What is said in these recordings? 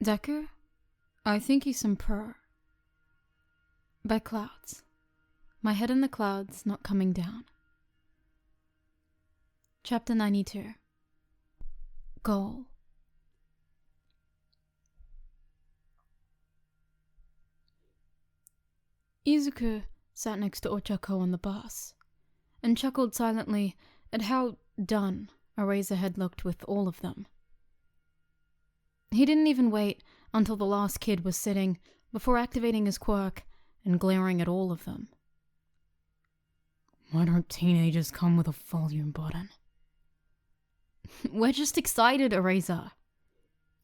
Deku, I think he's some pro. By clouds. My head in the clouds, not coming down. Chapter 92. Goal. Izuku sat next to Ochako on the bus, and chuckled silently at how done Eraserhead looked with all of them. He didn't even wait until the last kid was sitting before activating his quirk and glaring at all of them. Why don't teenagers come with a volume button? We're just excited, Eraser.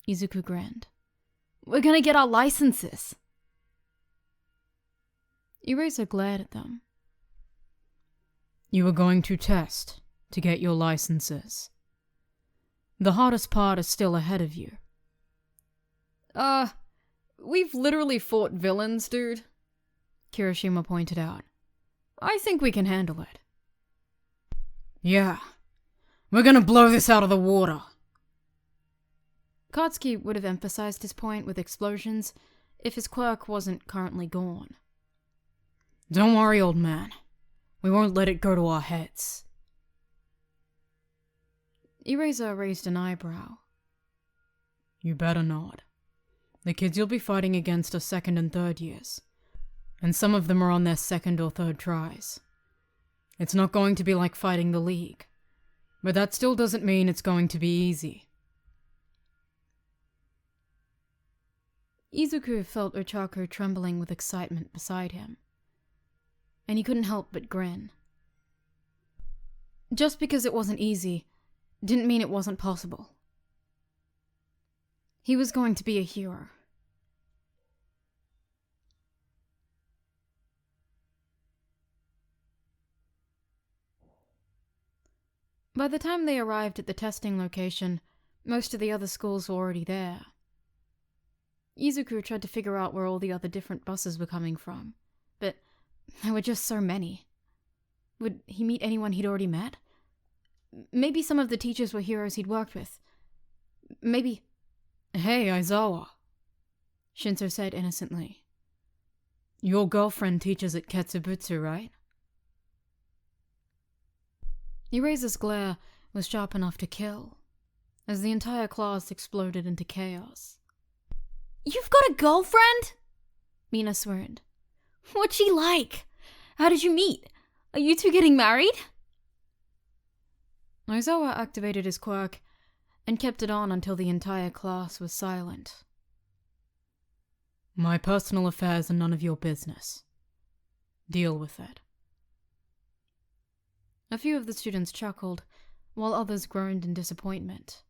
Izuku grinned. We're gonna get our licenses. Eraser glared at them. You are going to test to get your licenses. The hardest part is still ahead of you. We've literally fought villains, dude, Kirishima pointed out. I think we can handle it. Yeah, we're gonna blow this out of the water. Katsuki would have emphasized his point with explosions if his quirk wasn't currently gone. Don't worry, old man. We won't let it go to our heads. Eraser raised an eyebrow. You better not. The kids you'll be fighting against are second and third years, and some of them are on their second or third tries. It's not going to be like fighting the League, but that still doesn't mean it's going to be easy. Izuku felt Ochako trembling with excitement beside him, and he couldn't help but grin. Just because it wasn't easy didn't mean it wasn't possible. He was going to be a hero. By the time they arrived at the testing location, most of the other schools were already there. Izuku tried to figure out where all the other different buses were coming from, but there were just so many. Would he meet anyone he'd already met? Maybe some of the teachers were heroes he'd worked with. Maybe... Hey, Aizawa, Shinso said innocently. Your girlfriend teaches at Ketsubutsu, right? Eraser's glare was sharp enough to kill, as the entire class exploded into chaos. You've got a girlfriend? Mina swooned. What's she like? How did you meet? Are you two getting married? Aizawa activated his quirk and kept it on until the entire class was silent. My personal affairs are none of your business. Deal with it. A few of the students chuckled, while others groaned in disappointment.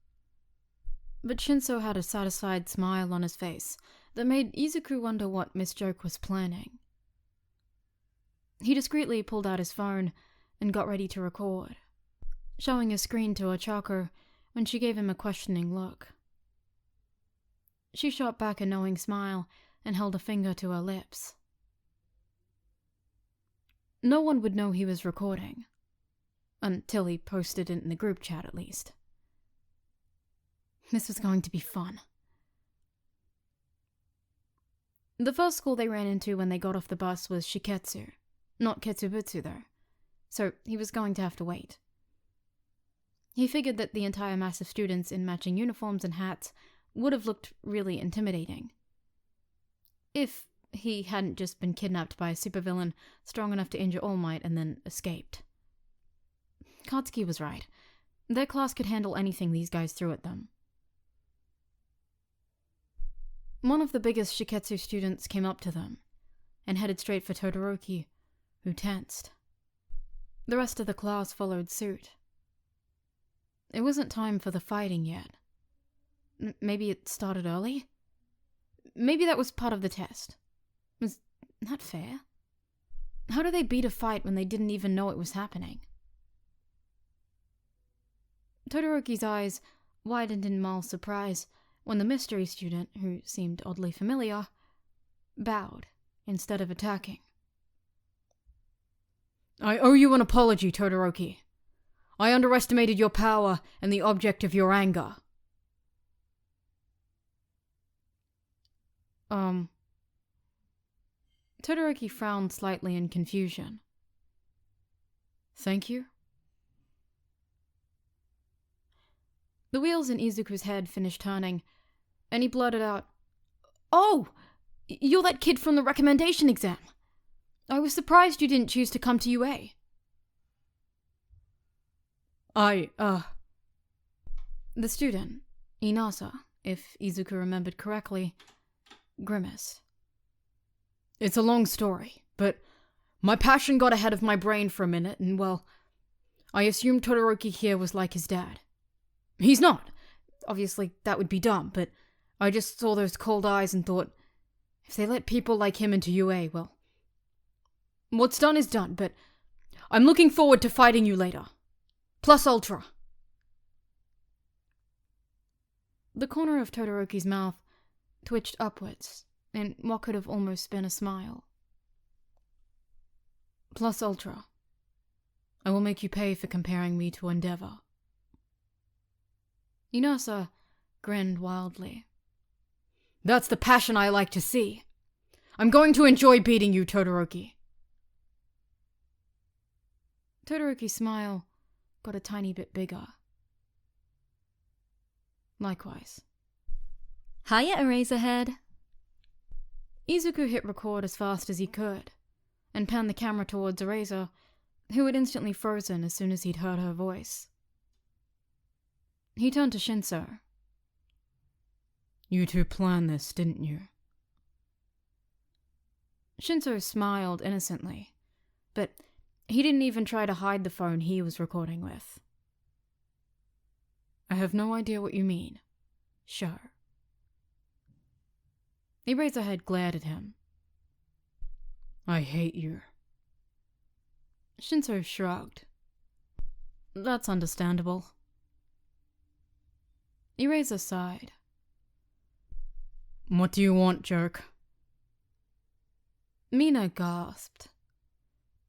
But Shinso had a satisfied smile on his face that made Izuku wonder what Miss Joke was planning. He discreetly pulled out his phone and got ready to record, showing his screen to Ochako when she gave him a questioning look. She shot back a knowing smile and held a finger to her lips. No one would know he was recording. Until he posted it in the group chat, at least. This was going to be fun. The first school they ran into when they got off the bus was Shiketsu. Not Ketsubutsu, though. So he was going to have to wait. He figured that the entire mass of students in matching uniforms and hats would have looked really intimidating. If he hadn't just been kidnapped by a supervillain strong enough to injure All Might and then escaped. Katsuki was right. Their class could handle anything these guys threw at them. One of the biggest Shiketsu students came up to them and headed straight for Todoroki, who tensed. The rest of the class followed suit. It wasn't time for the fighting yet. Maybe it started early? Maybe that was part of the test. Was that fair? How do they beat a fight when they didn't even know it was happening? Todoroki's eyes widened in mild surprise when the mystery student, who seemed oddly familiar, bowed instead of attacking. I owe you an apology, Todoroki. I underestimated your power and the object of your anger. Todoroki frowned slightly in confusion. Thank you? The wheels in Izuku's head finished turning, and he blurted out, "Oh! You're that kid from the recommendation exam. I was surprised you didn't choose to come to UA. The student, Inasa, if Izuku remembered correctly, grimaced. It's a long story, but my passion got ahead of my brain for a minute, and well, I assumed Todoroki here was like his dad. He's not. Obviously, that would be dumb, but I just saw those cold eyes and thought, if they let people like him into UA, well, what's done is done, but I'm looking forward to fighting you later. Plus Ultra." The corner of Todoroki's mouth twitched upwards in what could have almost been a smile. "Plus Ultra. I will make you pay for comparing me to Endeavor." Inasa grinned wildly. "That's the passion I like to see. I'm going to enjoy beating you, Todoroki." Todoroki's smile got a tiny bit bigger. Likewise. "Hiya, Eraserhead." Izuku hit record as fast as he could, and panned the camera towards Eraser, who had instantly frozen as soon as he'd heard her voice. He turned to Shinso. "You two planned this, didn't you?" Shinso smiled innocently, but he didn't even try to hide the phone he was recording with. "I have no idea what you mean. Sure." Eraserhead glared at him. "I hate you." Shinso shrugged. "That's understandable." Eraser sighed. "What do you want, jerk?" Mina gasped.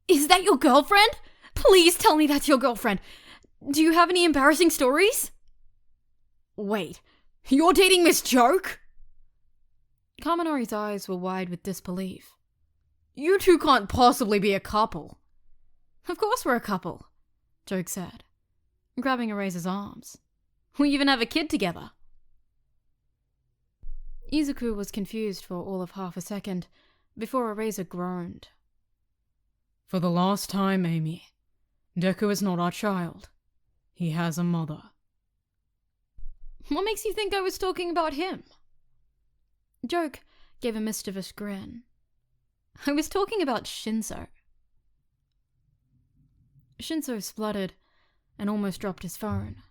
"Is that your girlfriend? Please tell me that's your girlfriend. Do you have any embarrassing stories?" "Wait, you're dating Miss Joke?" Kaminori's eyes were wide with disbelief. "You two can't possibly be a couple." "Of course we're a couple," Joke said, grabbing Eraser's arms. "We even have a kid together." Izuku was confused for all of half a second, before Eraser groaned. "For the last time, Amy, Deku is not our child. He has a mother." "What makes you think I was talking about him?" Joke gave a mischievous grin. "I was talking about Shinso." Shinso spluttered and almost dropped his phone,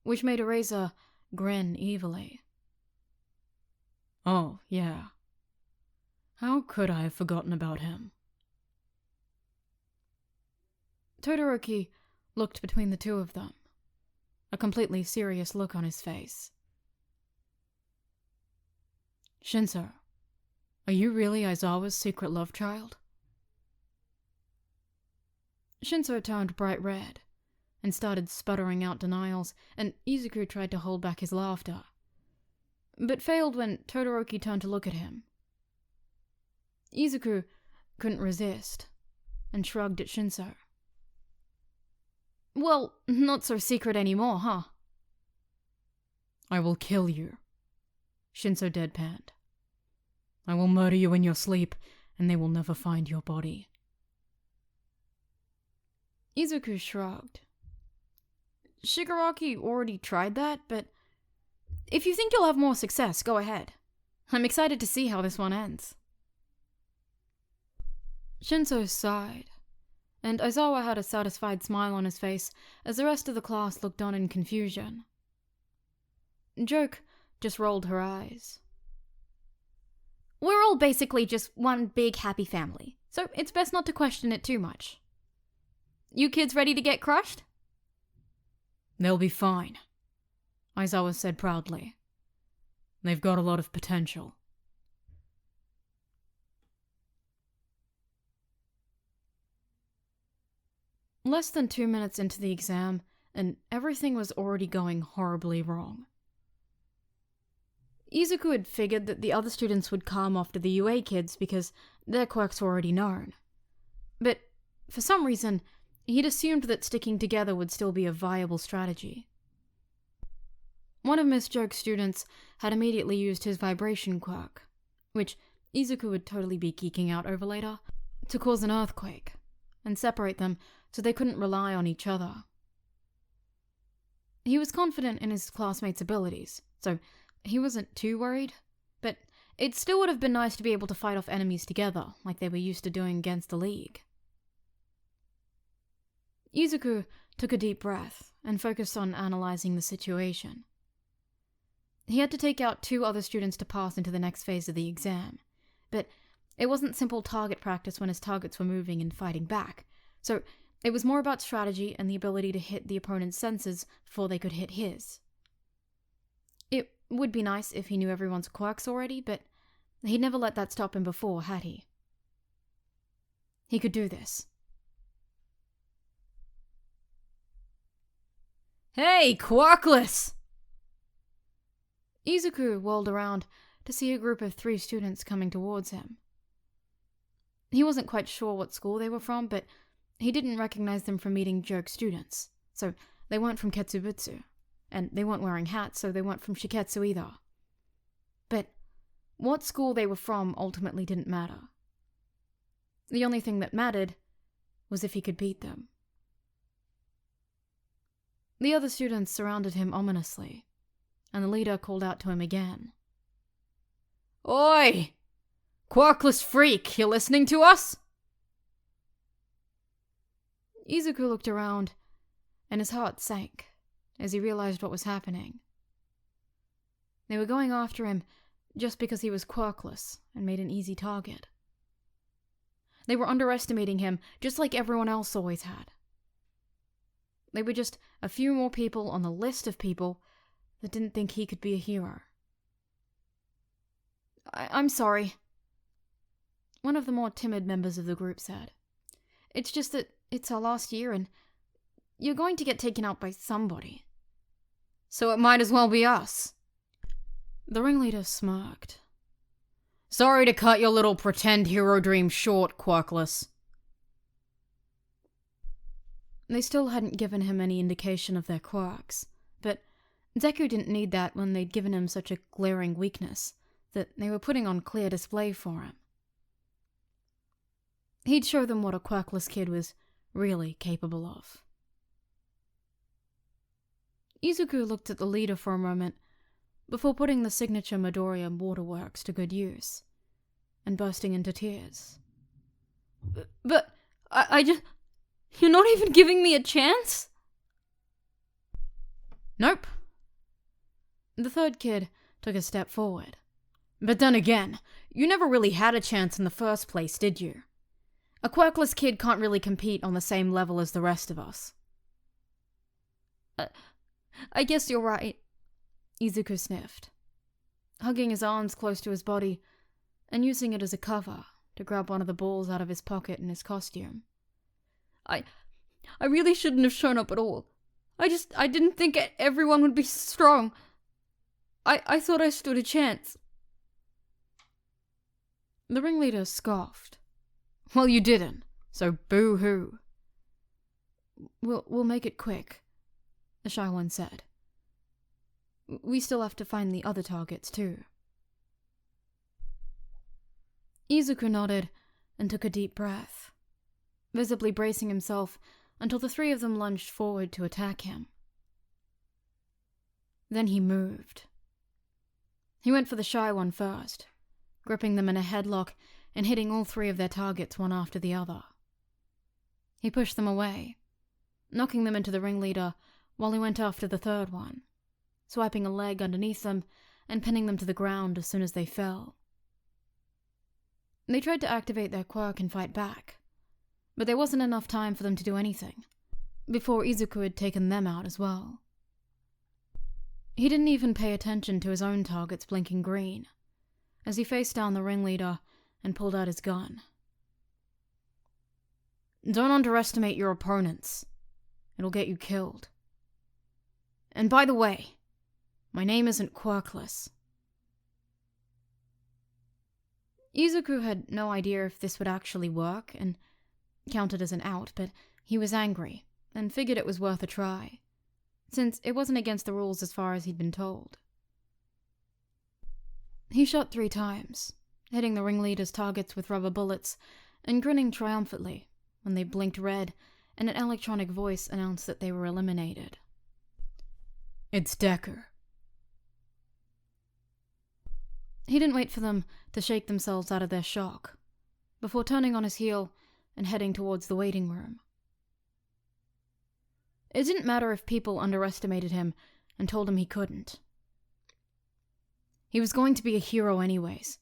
which made Eraser grin evilly. "Oh, yeah. How could I have forgotten about him?" Todoroki looked between the two of them, a completely serious look on his face. "Shinso, are you really Aizawa's secret love child?" Shinso turned bright red and started sputtering out denials, and Izuku tried to hold back his laughter, but failed when Todoroki turned to look at him. Izuku couldn't resist and shrugged at Shinso. "Well, not so secret anymore, huh?" "I will kill you," Shinso deadpanned. "I will murder you in your sleep, and they will never find your body." Izuku shrugged. "Shigaraki already tried that, but if you think you'll have more success, go ahead. I'm excited to see how this one ends." Shinso sighed, and Aizawa had a satisfied smile on his face as the rest of the class looked on in confusion. Joke just rolled her eyes. "We're all basically just one big happy family, so it's best not to question it too much. You kids ready to get crushed?" "They'll be fine," Aizawa said proudly. "They've got a lot of potential." Less than 2 minutes into the exam, and everything was already going horribly wrong. Izuku had figured that the other students would calm after the UA kids because their quirks were already known. But for some reason, he'd assumed that sticking together would still be a viable strategy. One of Miss Joke's students had immediately used his vibration quirk, which Izuku would totally be geeking out over later, to cause an earthquake, and separate them so they couldn't rely on each other. He was confident in his classmates' abilities, so he wasn't too worried, but it still would have been nice to be able to fight off enemies together, like they were used to doing against the League. Izuku took a deep breath and focused on analyzing the situation. He had to take out 2 other students to pass into the next phase of the exam, but it wasn't simple target practice when his targets were moving and fighting back, so it was more about strategy and the ability to hit the opponent's senses before they could hit his. It would be nice if he knew everyone's quirks already, but he'd never let that stop him before, had he? He could do this. Hey, quirkless! Izuku whirled around to see a group of 3 students coming towards him. He wasn't quite sure what school they were from, but he didn't recognize them from meeting Joke students, so they weren't from Ketsubutsu, and they weren't wearing hats, so they weren't from Shiketsu either. But what school they were from ultimately didn't matter. The only thing that mattered was if he could beat them. The other students surrounded him ominously, and the leader called out to him again. Oi! Quirkless freak, you listening to us? Izuku looked around, and his heart sank as he realized what was happening. They were going after him just because he was quirkless and made an easy target. They were underestimating him just like everyone else always had. They were just a few more people on the list of people that didn't think he could be a hero. I'm sorry, one of the more timid members of the group said. It's just that it's our last year and you're going to get taken out by somebody. So it might as well be us. The ringleader smirked. Sorry to cut your little pretend hero dream short, quirkless. They still hadn't given him any indication of their quirks, but Deku didn't need that when they'd given him such a glaring weakness that they were putting on clear display for him. He'd show them what a quirkless kid was really capable of. Izuku looked at the leader for a moment before putting the signature Midoriya waterworks to good use and bursting into tears. But I just... You're not even giving me a chance? Nope. The third kid took a step forward. But then again, you never really had a chance in the first place, did you? A quirkless kid can't really compete on the same level as the rest of us. I guess you're right, Izuku sniffed, hugging his arms close to his body and using it as a cover to grab one of the balls out of his pocket in his costume. I really shouldn't have shown up at all. I didn't think everyone would be strong. I thought I stood a chance. The ringleader scoffed. Well, you didn't, so boo-hoo. We'll make it quick, the shy one said. We still have to find the other targets, too. Izuku nodded and took a deep breath, visibly bracing himself until the 3 of them lunged forward to attack him. Then he moved. He went for the shy one first, gripping them in a headlock and hitting all 3 of their targets one after the other. He pushed them away, knocking them into the ringleader while he went after the third one, swiping a leg underneath them and pinning them to the ground as soon as they fell. They tried to activate their quirk and fight back, but there wasn't enough time for them to do anything before Izuku had taken them out as well. He didn't even pay attention to his own targets blinking green as he faced down the ringleader and pulled out his gun. Don't underestimate your opponents. It'll get you killed. And by the way, my name isn't Quirkless. Izuku had no idea if this would actually work and counted as an out, but he was angry and figured it was worth a try, since it wasn't against the rules as far as he'd been told. He shot 3 times, hitting the ringleader's targets with rubber bullets and grinning triumphantly when they blinked red and an electronic voice announced that they were eliminated. "It's Deku." He didn't wait for them to shake themselves out of their shock, before turning on his heel and heading towards the waiting room. It didn't matter if people underestimated him and told him he couldn't. He was going to be a hero anyways.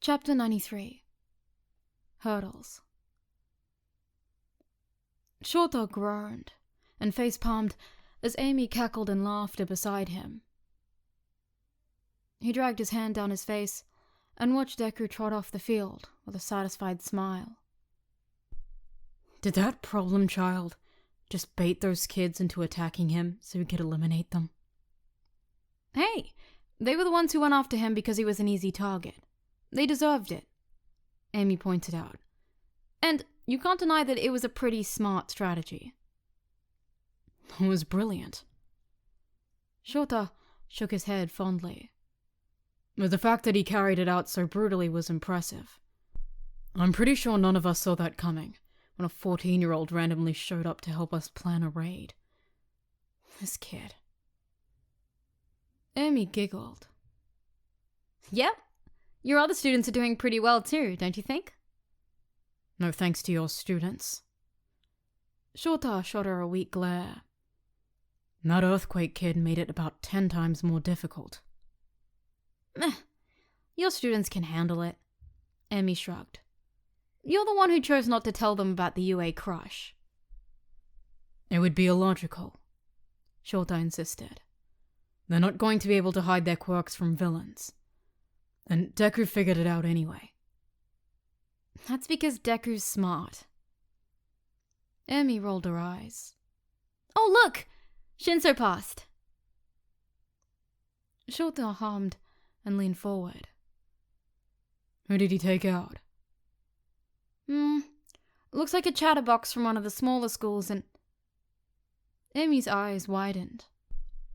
Chapter 93. Hurdles. Shota groaned and face-palmed as Amy cackled in laughter beside him. He dragged his hand down his face and watched Deku trot off the field with a satisfied smile. Did that problem child just bait those kids into attacking him so he could eliminate them? Hey, they were the ones who went after him because he was an easy target. They deserved it, Amy pointed out. And you can't deny that it was a pretty smart strategy. It was brilliant. Shota shook his head fondly. But the fact that he carried it out so brutally was impressive. I'm pretty sure none of us saw that coming when a 14-year-old randomly showed up to help us plan a raid. This kid. Amy giggled. Yep, your other students are doing pretty well too, don't you think? No thanks to your students. Shota shot her a weak glare. That earthquake kid made it about 10 times more difficult. Meh, your students can handle it, Amy shrugged. You're the one who chose not to tell them about the UA crush. It would be illogical, Shota insisted. They're not going to be able to hide their quirks from villains. And Deku figured it out anyway. That's because Deku's smart. Amy rolled her eyes. Oh look! Shinso passed. Shota hummed and leaned forward. Who did he take out? Looks like a chatterbox from one of the smaller schools and... Amy's eyes widened.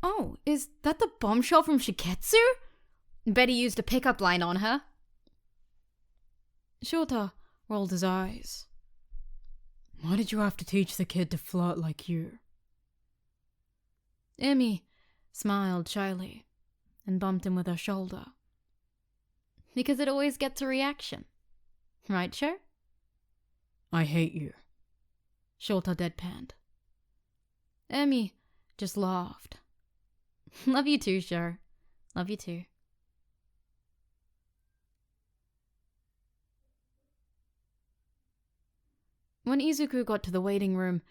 Oh, is that the bombshell from Shiketsu? Bet he used a pickup line on her. Shota rolled his eyes. Why did you have to teach the kid to flirt like you? Amy smiled shyly and bumped him with her shoulder. Because it always gets a reaction. Right, Cher? I hate you, Shota deadpanned. Amy just laughed. Love you too, Cher. Love you too. When Izuku got to the waiting room,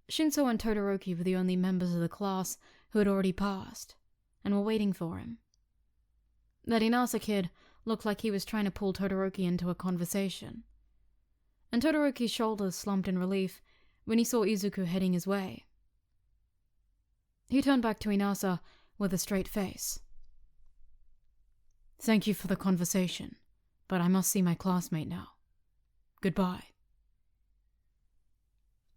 Shinso and Todoroki were the only members of the class who had already passed, and were waiting for him. That Inasa kid looked like he was trying to pull Todoroki into a conversation, and Todoroki's shoulders slumped in relief when he saw Izuku heading his way. He turned back to Inasa with a straight face. Thank you for the conversation, but I must see my classmate now. Goodbye.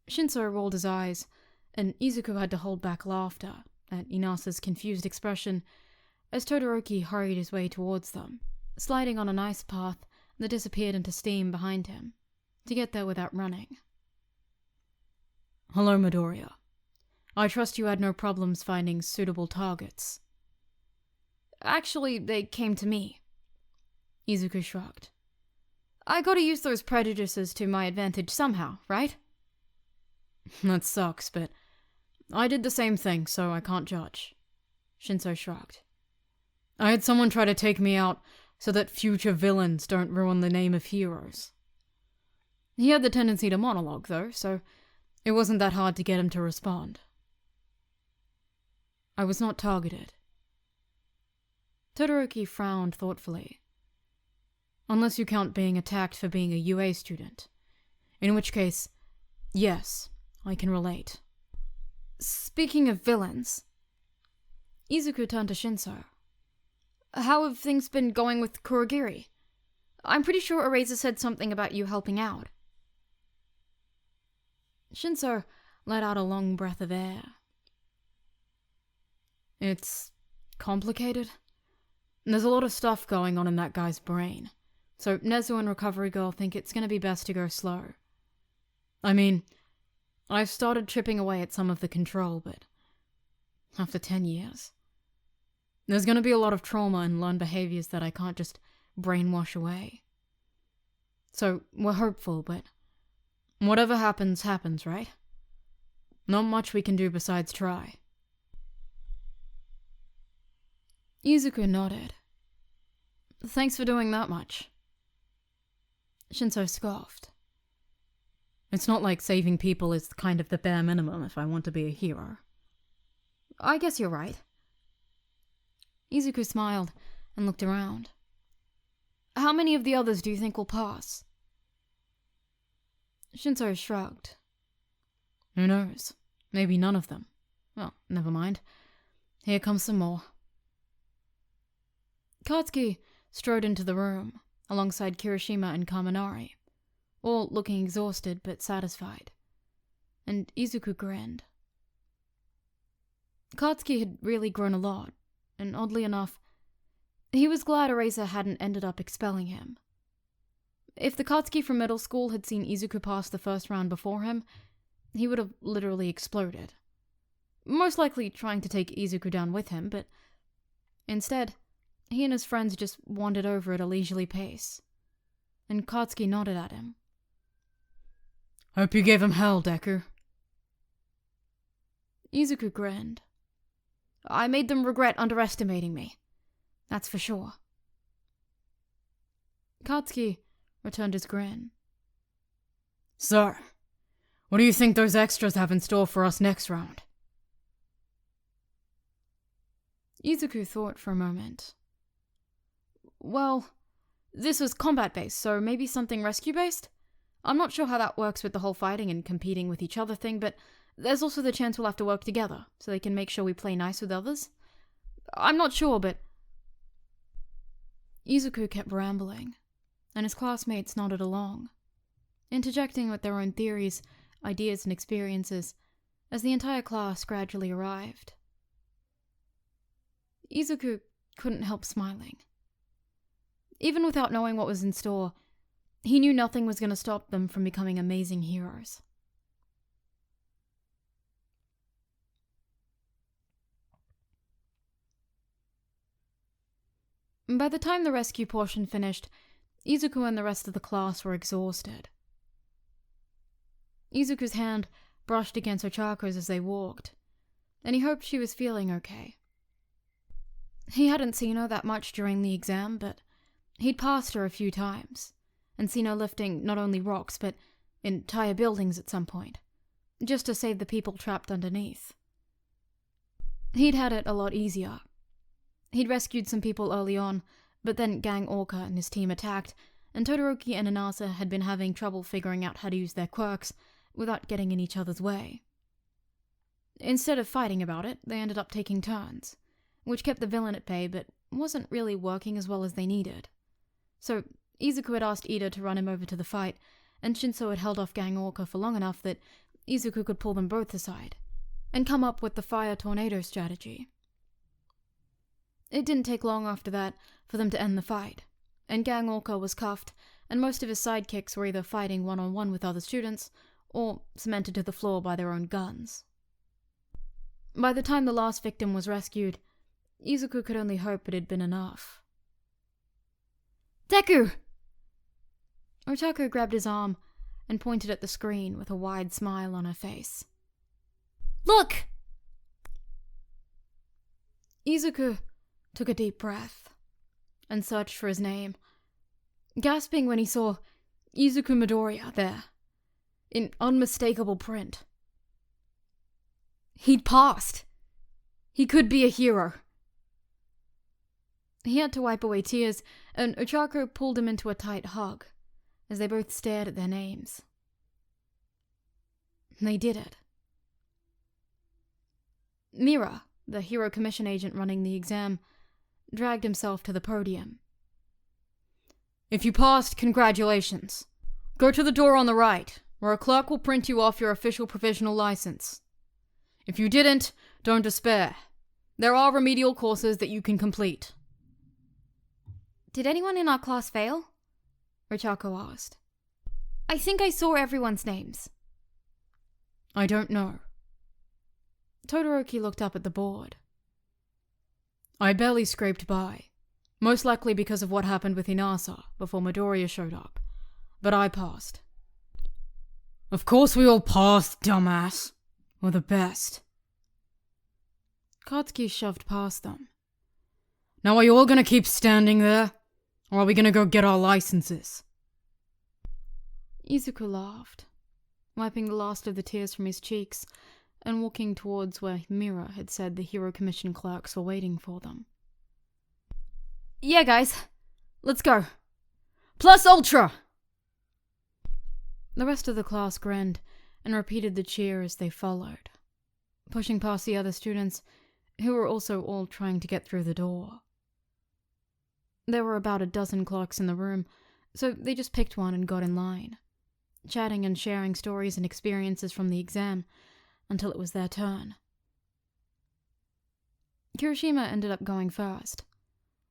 Shinso rolled his eyes, and Izuku had to hold back laughter at Inasa's confused expression as Todoroki hurried his way towards them, sliding on an ice path that disappeared into steam behind him, to get there without running. Hello, Midoriya. I trust you had no problems finding suitable targets. Actually, they came to me. Izuku shrugged. I gotta use those prejudices to my advantage somehow, right? That sucks, but I did the same thing, so I can't judge. Shinso shrugged. I had someone try to take me out so that future villains don't ruin the name of heroes. He had the tendency to monologue, though, so it wasn't that hard to get him to respond. I was not targeted. Todoroki frowned thoughtfully. Unless you count being attacked for being a UA student. In which case, yes, I can relate. Speaking of villains, Izuku turned to Shinso. How have things been going with Kurogiri? I'm pretty sure Eraser said something about you helping out. Shinso let out a long breath of air. It's complicated. There's a lot of stuff going on in that guy's brain, so Nezu and Recovery Girl think it's gonna be best to go slow. I mean, I've started chipping away at some of the control, but after 10 years, there's gonna be a lot of trauma and learned behaviors that I can't just brainwash away. So we're hopeful, but whatever happens, happens, right? Not much we can do besides try. Izuku nodded. Thanks for doing that much. Shinso scoffed. It's not like saving people is kind of the bare minimum if I want to be a hero. I guess you're right. Izuku smiled and looked around. How many of the others do you think will pass? Shinso shrugged. Who knows? Maybe none of them. Well, never mind. Here comes some more. Katsuki strode into the room, alongside Kirishima and Kaminari, all looking exhausted but satisfied, and Izuku grinned. Katsuki had really grown a lot, and oddly enough, he was glad Eraser hadn't ended up expelling him. If the Katsuki from middle school had seen Izuku pass the first round before him, he would have literally exploded. Most likely trying to take Izuku down with him, but instead, he and his friends just wandered over at a leisurely pace, and Katsuki nodded at him. Hope you gave him hell, Deku. Izuku grinned. I made them regret underestimating me. That's for sure. Katsuki returned his grin. Sir, what do you think those extras have in store for us next round? Izuku thought for a moment. Well, this was combat-based, so maybe something rescue-based? I'm not sure how that works with the whole fighting and competing with each other thing, but there's also the chance we'll have to work together, so they can make sure we play nice with others. I'm not sure, but... Izuku kept rambling, and his classmates nodded along, interjecting with their own theories, ideas, and experiences, as the entire class gradually arrived. Izuku couldn't help smiling. Even without knowing what was in store, he knew nothing was going to stop them from becoming amazing heroes. By the time the rescue portion finished, Izuku and the rest of the class were exhausted. Izuku's hand brushed against Ochako's as they walked, and he hoped she was feeling okay. He hadn't seen her that much during the exam, but he'd passed her a few times, and seen her lifting not only rocks, but entire buildings at some point, just to save the people trapped underneath. He'd had it a lot easier. He'd rescued some people early on, but then Gang Orca and his team attacked, and Todoroki and Inasa had been having trouble figuring out how to use their quirks without getting in each other's way. Instead of fighting about it, they ended up taking turns, which kept the villain at bay but wasn't really working as well as they needed. So Izuku had asked Ida to run him over to the fight, and Shinso had held off Gang Orca for long enough that Izuku could pull them both aside, and come up with the fire tornado strategy. It didn't take long after that for them to end the fight, and Gang Orca was cuffed, and most of his sidekicks were either fighting one-on-one with other students, or cemented to the floor by their own guns. By the time the last victim was rescued, Izuku could only hope it had been enough. Deku! Ochako grabbed his arm and pointed at the screen with a wide smile on her face. Look! Izuku took a deep breath and searched for his name, gasping when he saw Izuku Midoriya there, in unmistakable print. He'd passed. He could be a hero. He had to wipe away tears, and Ochako pulled him into a tight hug, as they both stared at their names. They did it. Mira, the Hero Commission agent running the exam, dragged himself to the podium. If you passed, congratulations. Go to the door on the right, where a clerk will print you off your official provisional license. If you didn't, don't despair. There are remedial courses that you can complete. Did anyone in our class fail? Ochako asked. I think I saw everyone's names. I don't know. Todoroki looked up at the board. I barely scraped by, most likely because of what happened with Inasa before Midoriya showed up, but I passed. Of course we all passed, dumbass. We're the best. Katsuki shoved past them. Now are you all gonna keep standing there, or are we gonna go get our licenses? Izuku laughed, wiping the last of the tears from his cheeks and walking towards where Mira had said the Hero Commission clerks were waiting for them. Yeah, guys, let's go. Plus Ultra! The rest of the class grinned and repeated the cheer as they followed, pushing past the other students who were also all trying to get through the door. There were about a dozen clerks in the room, so they just picked one and got in line, chatting and sharing stories and experiences from the exam until it was their turn. Kirishima ended up going first,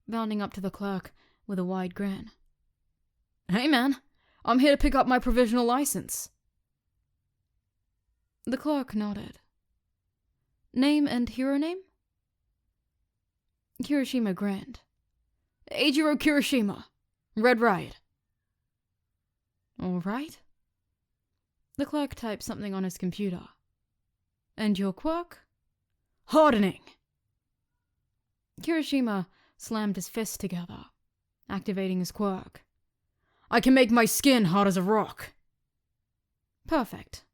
bounding up to the clerk with a wide grin. Hey man, I'm here to pick up my provisional license. The clerk nodded. Name and hero name? Kirishima grinned. Eijiro Kirishima, Red Riot. All right. The clerk typed something on his computer. And your quirk? Hardening. Kirishima slammed his fists together, activating his quirk. I can make my skin hard as a rock. Perfect.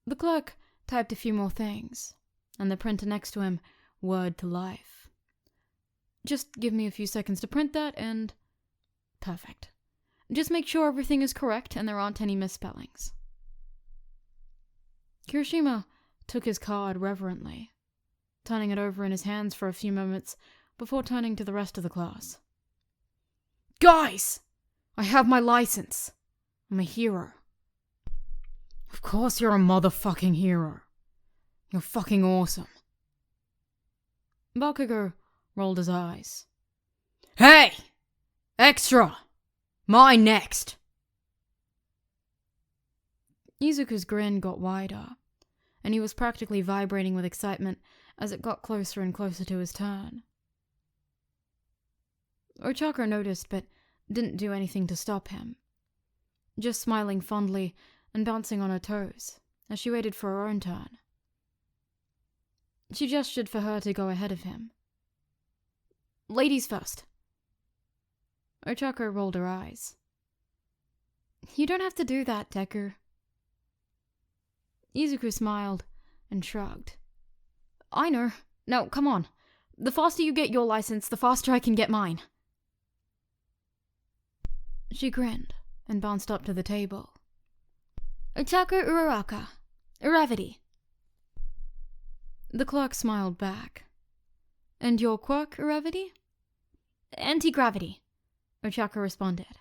The clerk typed a few more things, and the printer next to him whirred to life. Just give me a few seconds to print that and... Perfect. Just make sure everything is correct and there aren't any misspellings. Kirishima took his card reverently, turning it over in his hands for a few moments before turning to the rest of the class. Guys! I have my license. I'm a hero. Of course you're a motherfucking hero. You're fucking awesome. Bakugo rolled his eyes. Hey! Extra! Mine next! Izuku's grin got wider, and he was practically vibrating with excitement as it got closer and closer to his turn. Ochako noticed, but didn't do anything to stop him, just smiling fondly and bouncing on her toes as she waited for her own turn. She gestured for her to go ahead of him. Ladies first. Ochako rolled her eyes. You don't have to do that, Deku. Izuku smiled and shrugged. I know. Now, come on. The faster you get your license, the faster I can get mine. She grinned and bounced up to the table. Ochako Uraraka. Uravity. The clerk smiled back. And your quirk, Uravity? Anti-gravity, Ochako responded.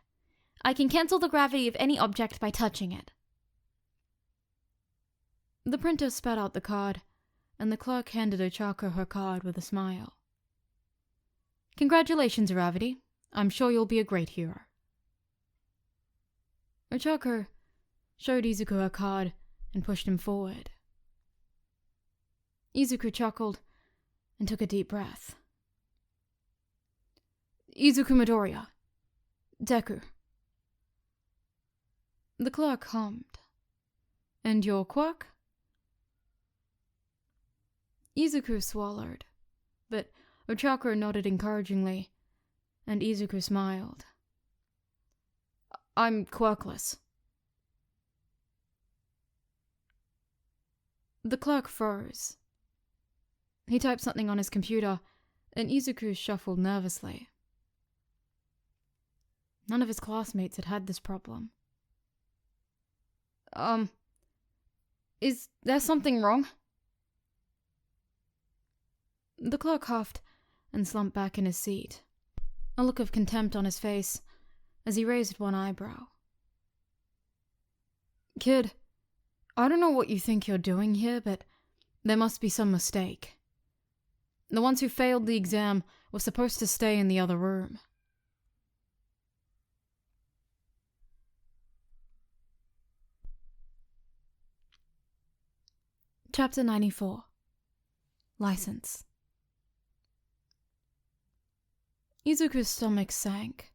I can cancel the gravity of any object by touching it. The printer spat out the card, and the clerk handed Ochako her card with a smile. Congratulations, Uravity. I'm sure you'll be a great hero. Ochako showed Izuku her card and pushed him forward. Izuku chuckled and took a deep breath. Izuku Midoriya. Deku. The clerk hummed. And your quirk? Izuku swallowed, but Ochako nodded encouragingly, and Izuku smiled. I'm quirkless. The clerk froze. He typed something on his computer, and Izuku shuffled nervously. None of his classmates had had this problem. Is there something wrong? The clerk huffed and slumped back in his seat, a look of contempt on his face as he raised one eyebrow. Kid, I don't know what you think you're doing here, but there must be some mistake. The ones who failed the exam were supposed to stay in the other room. Chapter 94. License. Izuku's stomach sank,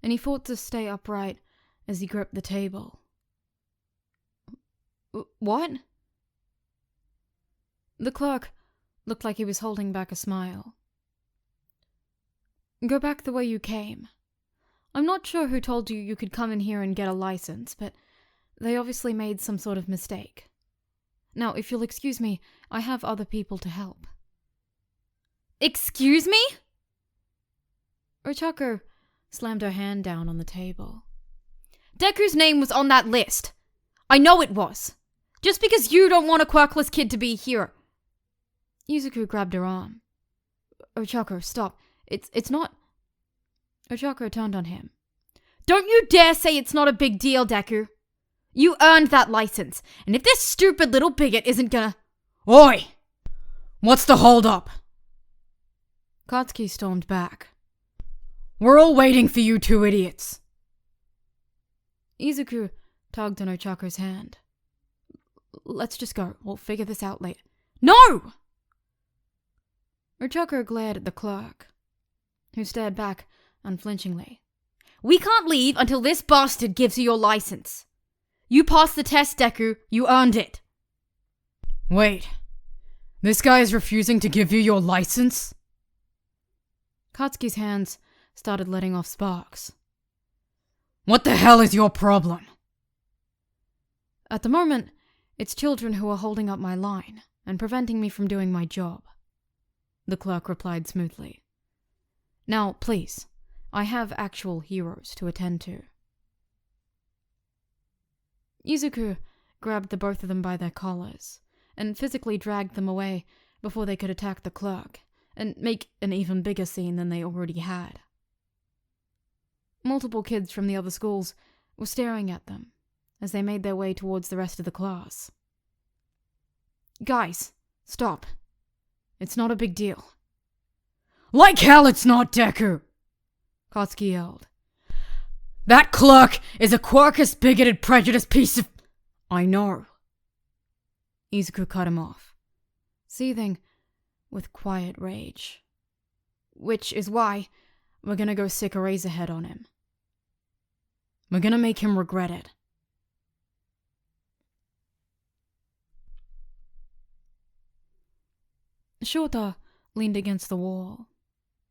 and he fought to stay upright as he gripped the table. What? The clerk looked like he was holding back a smile. Go back the way you came. I'm not sure who told you you could come in here and get a license, but they obviously made some sort of mistake. Now, if you'll excuse me, I have other people to help. Excuse me? Ochako slammed her hand down on the table. Deku's name was on that list. I know it was. Just because you don't want a quirkless kid to be here. Izuku grabbed her arm. Ochako, stop. It's not... Ochako turned on him. Don't you dare say it's not a big deal, Deku. You earned that license, and if this stupid little bigot isn't gonna... Oi! What's the hold-up? Katsuki stormed back. We're all waiting for you two idiots. Izuku tugged on Ochako's hand. Let's just go. We'll figure this out later. No! Ochako glared at the clerk, who stared back unflinchingly. We can't leave until this bastard gives you your license. You passed the test, Deku. You earned it. Wait. This guy is refusing to give you your license? Katsuki's hands started letting off sparks. What the hell is your problem? At the moment, it's children who are holding up my line and preventing me from doing my job, the clerk replied smoothly. Now, please, I have actual heroes to attend to. Izuku grabbed the both of them by their collars and physically dragged them away before they could attack the clerk and make an even bigger scene than they already had. Multiple kids from the other schools were staring at them as they made their way towards the rest of the class. Guys, stop. It's not a big deal. Like hell it's not, Deku! Katsuki yelled. That clerk is a quirkless, bigoted, prejudiced piece of... I know. Izuku cut him off, seething with quiet rage. Which is why we're gonna go sick Eraserhead on him. We're gonna make him regret it. Shota leaned against the wall,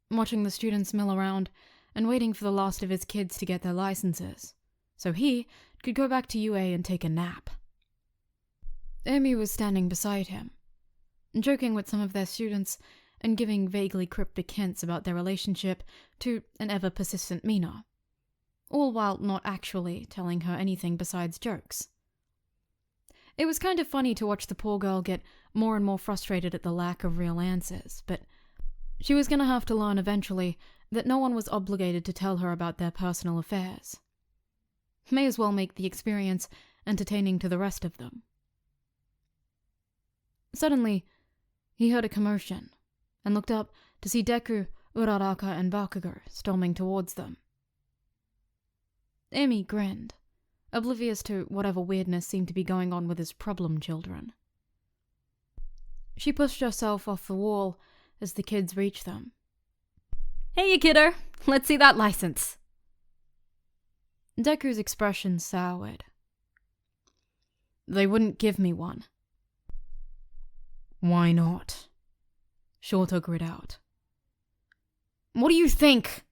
watching the students mill around and waiting for the last of his kids to get their licenses, so he could go back to UA and take a nap. Amy was standing beside him, joking with some of their students and giving vaguely cryptic hints about their relationship to an ever-persistent Mina, all while not actually telling her anything besides jokes. It was kind of funny to watch the poor girl get more and more frustrated at the lack of real answers, but she was going to have to learn eventually that no one was obligated to tell her about their personal affairs. May as well make the experience entertaining to the rest of them. Suddenly, he heard a commotion and looked up to see Deku, Uraraka, and Bakugo storming towards them. Amy grinned, oblivious to whatever weirdness seemed to be going on with his problem children. She pushed herself off the wall as the kids reached them. Hey, you kiddo. Let's see that license. Deku's expression soured. They wouldn't give me one. Why not? Shota grit out. What do you think?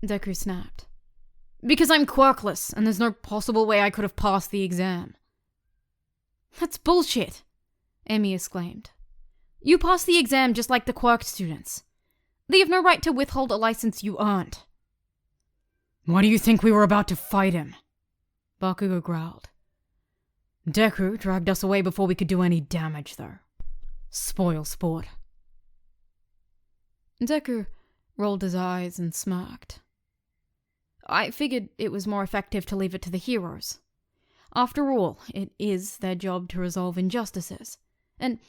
Deku snapped. Because I'm quirkless, and there's no possible way I could have passed the exam. That's bullshit, Amy exclaimed. You passed the exam just like the quirked students. They have no right to withhold a license you earned. Why do you think we were about to fight him? Bakugo growled. Deku dragged us away before we could do any damage, though. Spoil sport. Deku rolled his eyes and smirked. I figured it was more effective to leave it to the heroes. After all, it is their job to resolve injustices, and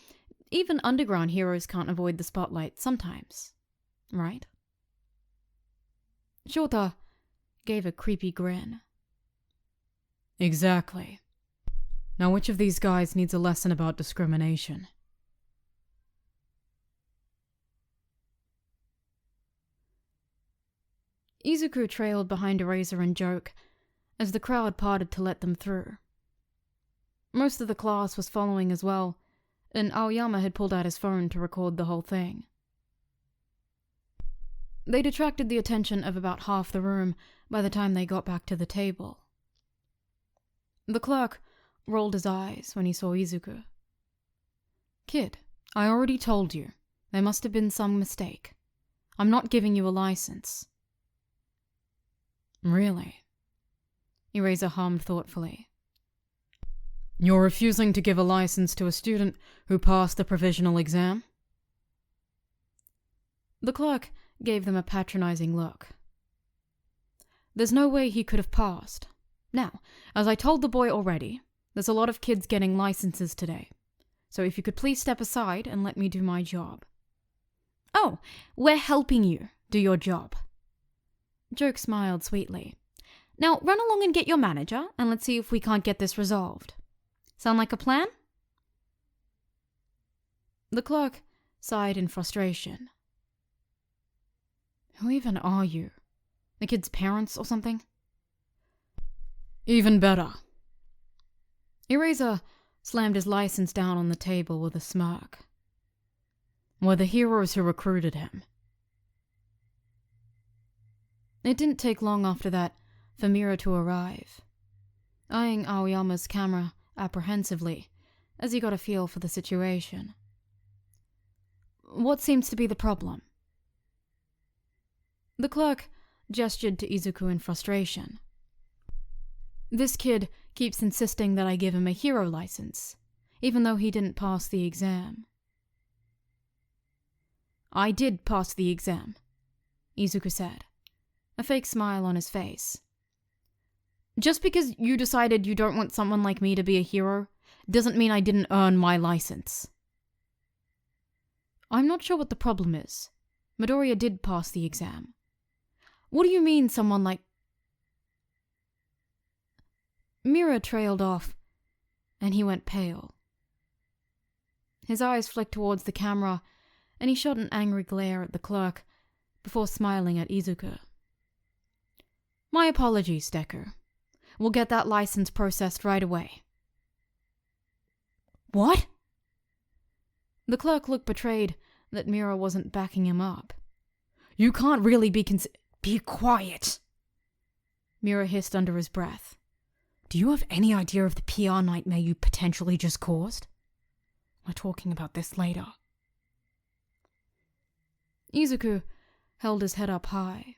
even underground heroes can't avoid the spotlight sometimes, right? Shota gave a creepy grin. Exactly. Now which of these guys needs a lesson about discrimination? Izuku trailed behind Eraser and Joke as the crowd parted to let them through. Most of the class was following as well, and Aoyama had pulled out his phone to record the whole thing. They attracted the attention of about half the room by the time they got back to the table. The clerk rolled his eyes when he saw Izuku. Kid, I already told you. There must have been some mistake. I'm not giving you a license. Really? Eraser hummed thoughtfully. You're refusing to give a license to a student who passed the provisional exam? The clerk gave them a patronizing look. There's no way he could have passed. Now, as I told the boy already, there's a lot of kids getting licenses today. So if you could please step aside and let me do my job. Oh, we're helping you do your job. Joke smiled sweetly. Now run along and get your manager, and let's see if we can't get this resolved. Sound like a plan? The clerk sighed in frustration. Who even are you? The kid's parents or something? Even better. Eraser slammed his license down on the table with a smirk. We're the heroes who recruited him. It didn't take long after that for Mira to arrive, eyeing Aoyama's camera apprehensively as he got a feel for the situation. What seems to be the problem? The clerk gestured to Izuku in frustration. This kid keeps insisting that I give him a hero license, even though he didn't pass the exam. I did pass the exam, Izuku said, a fake smile on his face. Just because you decided you don't want someone like me to be a hero doesn't mean I didn't earn my license. I'm not sure what the problem is. Midoriya did pass the exam. What do you mean someone like... Mira trailed off, and he went pale. His eyes flicked towards the camera, and he shot an angry glare at the clerk before smiling at Izuku. My apologies, Deku. We'll get that license processed right away. What? The clerk looked betrayed that Mira wasn't backing him up. You can't really be Be quiet! Mira hissed under his breath. Do you have any idea of the PR nightmare you potentially just caused? We're talking about this later. Izuku held his head up high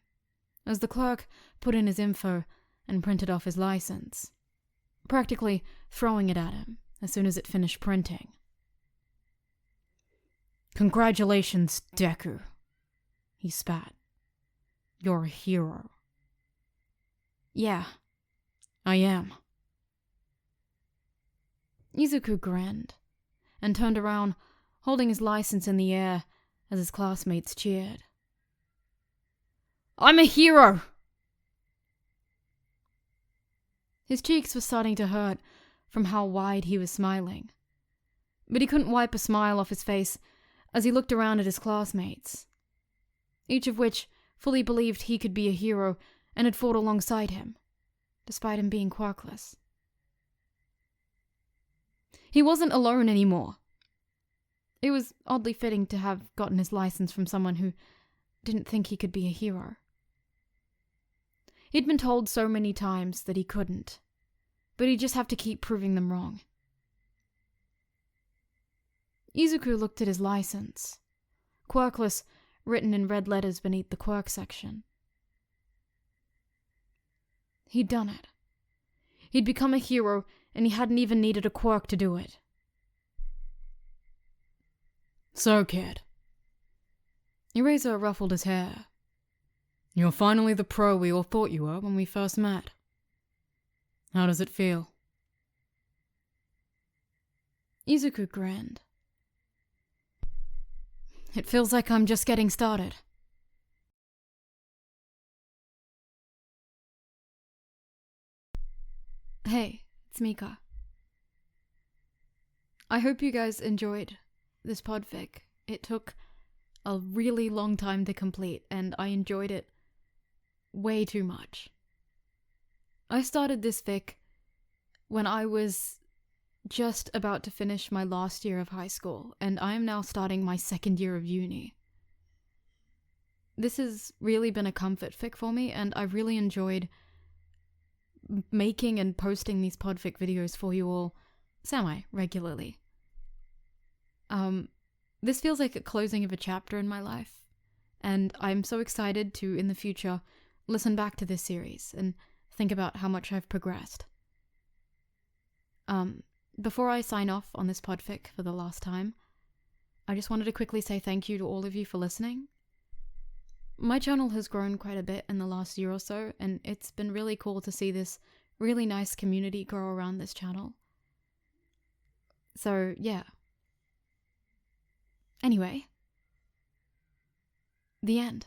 as the clerk put in his info and printed off his license, practically throwing it at him as soon as it finished printing. Congratulations, Deku, he spat. You're a hero. Yeah, I am. Izuku grinned and turned around, holding his license in the air as his classmates cheered. I'm a hero! His cheeks were starting to hurt from how wide he was smiling, but he couldn't wipe a smile off his face as he looked around at his classmates, each of which fully believed he could be a hero and had fought alongside him, despite him being quirkless. He wasn't alone anymore. It was oddly fitting to have gotten his license from someone who didn't think he could be a hero. He'd been told so many times that he couldn't, but he'd just have to keep proving them wrong. Izuku looked at his license, quirkless written in red letters beneath the quirk section. He'd done it. He'd become a hero, and he hadn't even needed a quirk to do it. So, kid, Eraser ruffled his hair. You're finally the pro we all thought you were when we first met. How does it feel? Izuku grinned. It feels like I'm just getting started. Hey, it's Mika. I hope you guys enjoyed this podfic. It took a really long time to complete, and I enjoyed it way too much. I started this fic when I was just about to finish my last year of high school, and I am now starting my second year of uni. This has really been a comfort fic for me, and I've really enjoyed making and posting these podfic videos for you all semi-regularly. This feels like a closing of a chapter in my life, and I'm so excited to, in the future, listen back to this series and think about how much I've progressed. Before I sign off on this podfic for the last time, I just wanted to quickly say thank you to all of you for listening. My channel has grown quite a bit in the last year or so, and it's been really cool to see this really nice community grow around this channel. So, yeah. Anyway, the end.